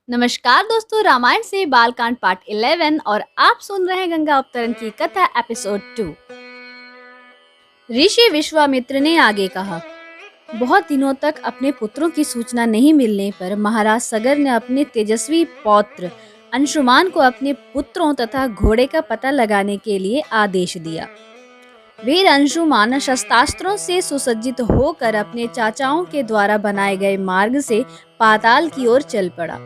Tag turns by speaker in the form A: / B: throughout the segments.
A: नमस्कार दोस्तों, रामायण से बालकांड पार्ट 11 और आप सुन रहे हैं गंगा अवतरण की कथा एपिसोड 2। ऋषि विश्वामित्र ने आगे कहा, बहुत दिनों तक अपने पुत्रों की सूचना नहीं मिलने पर महाराज सगर ने अपने तेजस्वी पौत्र अंशुमान को अपने पुत्रों तथा घोड़े का पता लगाने के लिए आदेश दिया। वीर अंशुमान शस्त्रास्त्रों से सुसज्जित होकर अपने चाचाओं के द्वारा बनाए गए मार्ग से पाताल की ओर चल पड़ा।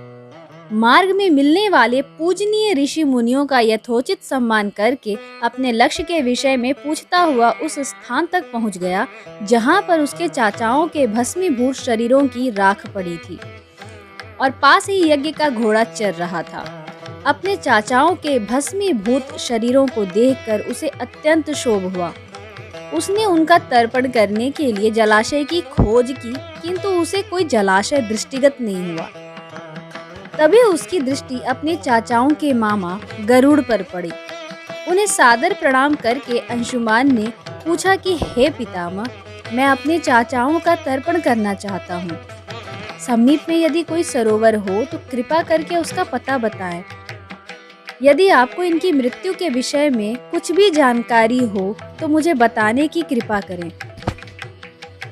A: मार्ग में मिलने वाले पूजनीय ऋषि मुनियों का यथोचित सम्मान करके अपने लक्ष्य के विषय में पूछता हुआ उस स्थान तक पहुंच गया जहां पर उसके चाचाओं के भस्मीभूत शरीरों की राख पड़ी थी और पास ही यज्ञ का घोड़ा चल रहा था। अपने चाचाओं के भस्मीभूत शरीरों को देखकर उसे अत्यंत क्षोभ हुआ। उसने उनका तर्पण करने के लिए जलाशय की खोज की, किंतु उसे कोई जलाशय दृष्टिगत नहीं हुआ। तभी उसकी दृष्टि अपने चाचाओं के मामा गरुड़ पर पड़ी। उन्हें सादर प्रणाम करके अंशुमान ने पूछा कि हे पितामह, मैं अपने चाचाओं का तर्पण करना चाहता हूँ। समीप में यदि कोई सरोवर हो तो कृपा करके उसका पता बताएं। यदि आपको इनकी मृत्यु के विषय में कुछ भी जानकारी हो तो मुझे बताने की कृपा करें।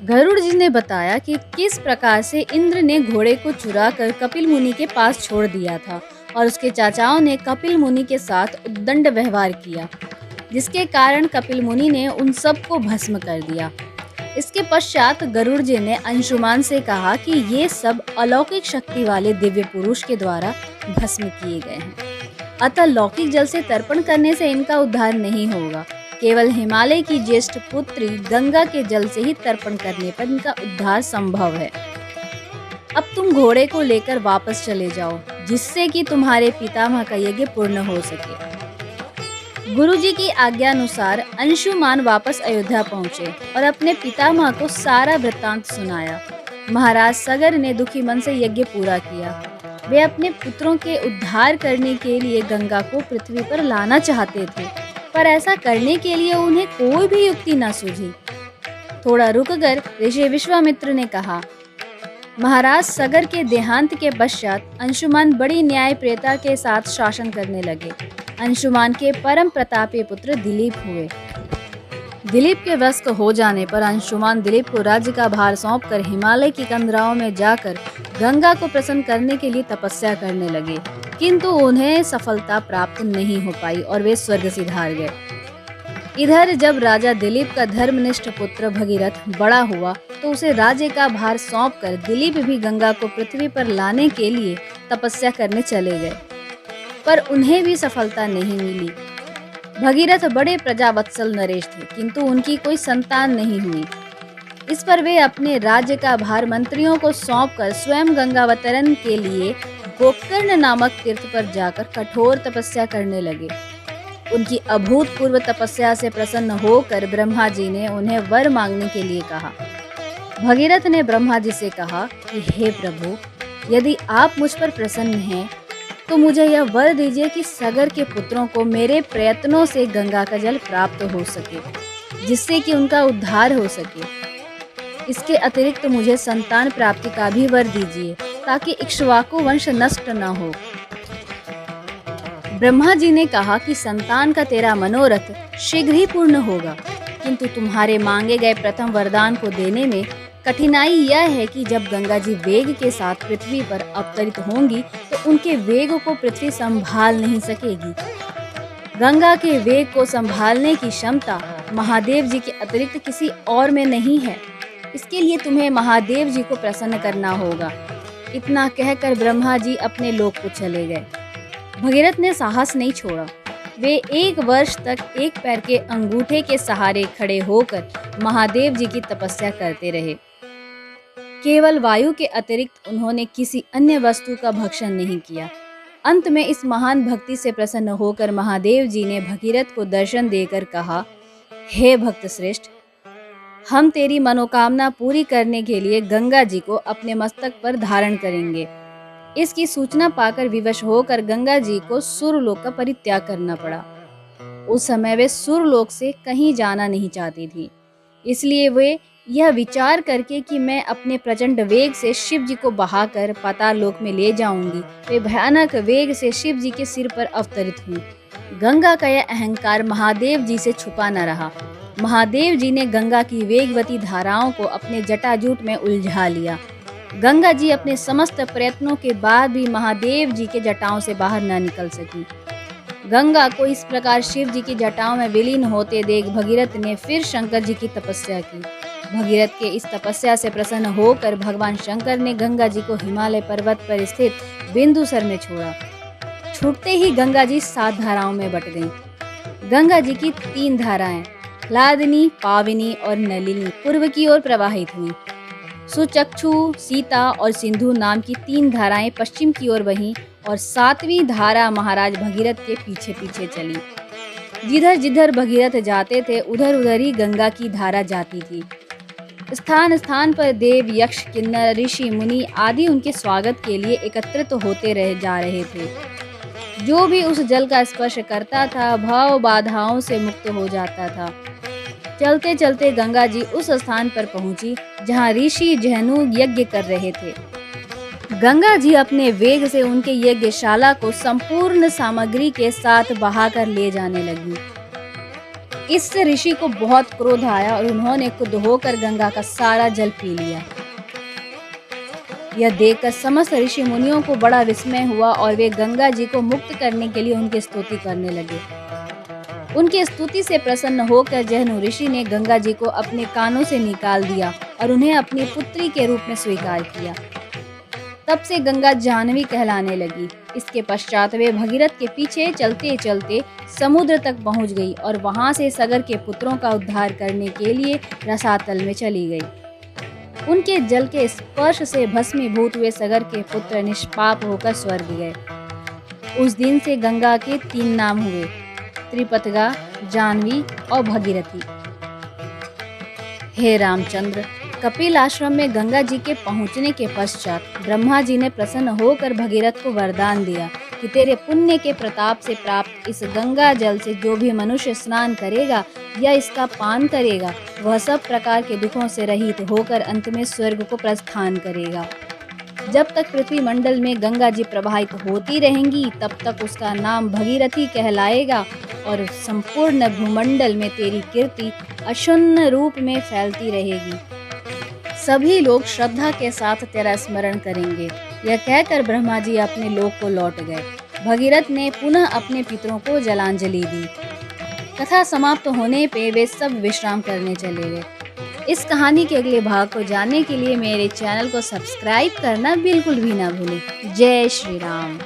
A: गरुड़ जी ने बताया कि किस प्रकार से इंद्र ने घोड़े को चुरा कर कपिल मुनि के पास छोड़ दिया था और उसके चाचाओं ने कपिल मुनि के साथ उद्दंड व्यवहार किया, जिसके कारण कपिल मुनि ने उन सब को भस्म कर दिया। इसके पश्चात गरुड़ जी ने अंशुमान से कहा कि ये सब अलौकिक शक्ति वाले दिव्य पुरुष के द्वारा भस्म किए गए हैं, अतः लौकिक जल से तर्पण करने से इनका उद्धार नहीं होगा। केवल हिमालय की ज्येष्ठ पुत्री गंगा के जल से ही तर्पण करने पर इनका उद्धार संभव है। अब तुम घोड़े को लेकर वापस चले जाओ, जिससे कि तुम्हारे पितामह का यज्ञ पूर्ण हो सके। गुरुजी की आज्ञा अनुसार अंशुमान वापस अयोध्या पहुंचे और अपने पितामह को सारा वृत्तांत सुनाया। महाराज सगर ने दुखी मन से यज्ञ पूरा किया। वे अपने पुत्रों के उद्धार करने के लिए गंगा को पृथ्वी पर लाना चाहते थे, पर ऐसा करने के लिए उन्हें कोई भी युक्ति न सूझी। थोड़ा रुककर ऋषि विश्वामित्र ने कहा, महाराज सगर के देहांत के पश्चात अंशुमान बड़ी न्यायप्रियता के साथ शासन करने लगे। अंशुमान के परम प्रतापी पुत्र दिलीप हुए। दिलीप के वश हो जाने पर अंशुमान दिलीप को राज्य का भार सौंपकर हिमालय की कंदराओं में जाकर गंगा को प्रसन्न करने के लिए तपस्या करने लगे, किंतु उन्हें सफलता प्राप्त नहीं हो पाई और वे स्वर्ग सिधार गए। इधर जब राजा दिलीप का धर्मनिष्ठ पुत्र भगीरथ बड़ा हुआ तो उसे राज्य का भार सौंपकर दिलीप भी गंगा को पृथ्वी पर लाने के लिए तपस्या करने चले गए, पर उन्हें भी सफलता नहीं मिली। भगीरथ बड़े प्रजावत्सल नरेश थे, किंतु उनकी कोई संतान नहीं हुई। इस पर वे अपने राज्य का भार मंत्रियों को सौंपकर स्वयं गंगावतरण के लिए गोकर्ण नामक तीर्थ पर जाकर कठोर तपस्या करने लगे। उनकी अभूतपूर्व तपस्या से प्रसन्न होकर ब्रह्मा जी ने उन्हें वर मांगने के लिए कहा। भगीरथ ने ब्रह्मा जी से कहा कि हे प्रभु, यदि आप मुझ पर प्रसन्न हैं तो मुझे यह वर दीजिए कि सगर के पुत्रों को मेरे प्रयत्नों से गंगा का जल प्राप्त हो सके, जिससे कि उनका उद्धार हो सके। इसके अतिरिक्त मुझे संतान प्राप्ति का भी वर दीजिए, ताकि इक्ष्वाकु वंश नष्ट न हो। ब्रह्मा जी ने कहा कि संतान का तेरा मनोरथ शीघ्र ही पूर्ण होगा, किंतु तुम्हारे मांगे गए प्रथम वरदान को देने में कठिनाई यह है कि जब गंगा जी वेग के साथ पृथ्वी पर अवतरित होंगी तो उनके वेग को पृथ्वी संभाल नहीं सकेगी। गंगा के वेग को संभालने की क्षमता महादेव जी के अतिरिक्त किसी और में नहीं है। इसके लिए तुम्हें महादेव जी को प्रसन्न करना होगा। इतना कहकर ब्रह्मा जी अपने लोक को चले गए। भगीरथ ने साहस नहीं छोड़ा। वे 1 वर्ष तक एक पैर के अंगूठे के सहारे खड़े होकर महादेव जी की तपस्या करते रहे। केवल वायु के अतिरिक्त उन्होंने किसी अन्य वस्तु का भक्षण नहीं किया। अंत में इस महान भक्ति से प्रसन्न होकर महादेव जी ने भगीरथ को दर्शन देकर कहा, हे भक्त श्रेष्ठ, हम तेरी मनोकामना पूरी करने के लिए गंगा जी को अपने मस्तक पर धारण करेंगे। इसकी सूचना पाकर विवश होकर गंगा जी को सुरलोक का परित्याग करना पड़ा। उस समय वे सुरलोक से कहीं जाना नहीं चाहती थी, इसलिए वे यह विचार करके कि मैं अपने प्रचंड वेग से शिव जी को बहाकर पाताल लोक में ले जाऊंगी, वे भयानक वेग से शिव जी के सिर पर अवतरित हुई। गंगा का यह अहंकार महादेव जी से छुपा न रहा। महादेव जी ने गंगा की वेगवती धाराओं को अपने जटाजूट में उलझा लिया। गंगा जी अपने समस्त प्रयत्नों के बाद भी महादेव जी के जटाओं से बाहर न निकल सकी। गंगा को इस प्रकार शिव जी की जटाओं में विलीन होते देख भगीरथ ने फिर शंकर जी की तपस्या की। भगीरथ के इस तपस्या से प्रसन्न होकर भगवान शंकर ने गंगा जी को हिमालय पर्वत पर स्थित बिंदुसर में छोड़ा। छूटते ही गंगा जी 7 धाराओं में बट गईं। गंगा जी की 3 धाराएं लादिनी, पाविनी और नलिनी पूर्व की ओर प्रवाहित हुई। सुचक्षु, सीता और सिंधु नाम की 3 धाराएं पश्चिम की ओर बहीं और 7वीं धारा महाराज भगीरथ के पीछे पीछे चली। जिधर जिधर भगीरथ जाते थे उधर उधर ही गंगा की धारा जाती थी। स्थान स्थान पर देव, यक्ष, किन्नर, ऋषि, मुनि आदि उनके स्वागत के लिए एकत्रित होते जा रहे थे। जो भी उस जल का स्पर्श करता था भाव बाधाओं से मुक्त हो जाता था। चलते चलते गंगा जी उस स्थान पर पहुंची जहां ऋषि जहनु यज्ञ कर रहे थे। गंगा जी अपने वेग से उनके यज्ञशाला को संपूर्ण सामग्री के साथ बहाकर ले जाने लगी। इससे ऋषि को बहुत क्रोध आया और उन्होंने खुद होकर गंगा का सारा जल पी लिया। यह देखकर समस्त ऋषि मुनियों को बड़ा विस्मय हुआ और वे गंगा जी को मुक्त करने के लिए उनकी स्तुति करने लगे। उनकी स्तुति से प्रसन्न होकर जहनु ऋषि ने गंगा जी को अपने कानों से निकाल दिया और उन्हें अपनी पुत्री के रूप में स्वीकार किया। तब से गंगा जाह्नवी कहलाने लगी। इसके पश्चात वे भगीरथ के पीछे चलते चलते समुद्र तक पहुंच गई और वहां से सगर के पुत्रों का उद्धार करने के लिए रसातल में चली गई। उनके जल के स्पर्श से भस्मीभूत हुए सगर के पुत्र निष्पाप होकर स्वर्ग गए। उस दिन से गंगा के 3 नाम हुए, त्रिपतगा, जाह्नवी और भगीरथी। हे रामचंद्र, कपिल आश्रम में गंगा जी के पहुंचने के पश्चात ब्रह्मा जी ने प्रसन्न होकर भगीरथ को वरदान दिया कि तेरे पुण्य के प्रताप से प्राप्त इस गंगा जल से जो भी मनुष्य स्नान करेगा या इसका पान करेगा वह सब प्रकार के दुखों से रहित होकर अंत में स्वर्ग को प्रस्थान करेगा। जब तक पृथ्वी मंडल में गंगा जी प्रवाहित होती रहेंगी तब तक उसका नाम भगीरथी कहलाएगा और संपूर्ण भूमंडल में तेरी कीर्ति अशुन्न रूप में फैलती रहेगी। सभी लोग श्रद्धा के साथ तेरा स्मरण करेंगे। यह कहकर ब्रह्मा जी अपने लोक को लौट गए। भगीरथ ने पुनः अपने पितरों को जलांजलि दी। कथा समाप्त होने पे वे सब विश्राम करने चले गए। इस कहानी के अगले भाग को जानने के लिए मेरे चैनल को सब्सक्राइब करना बिल्कुल भी ना भूलें। जय श्री राम।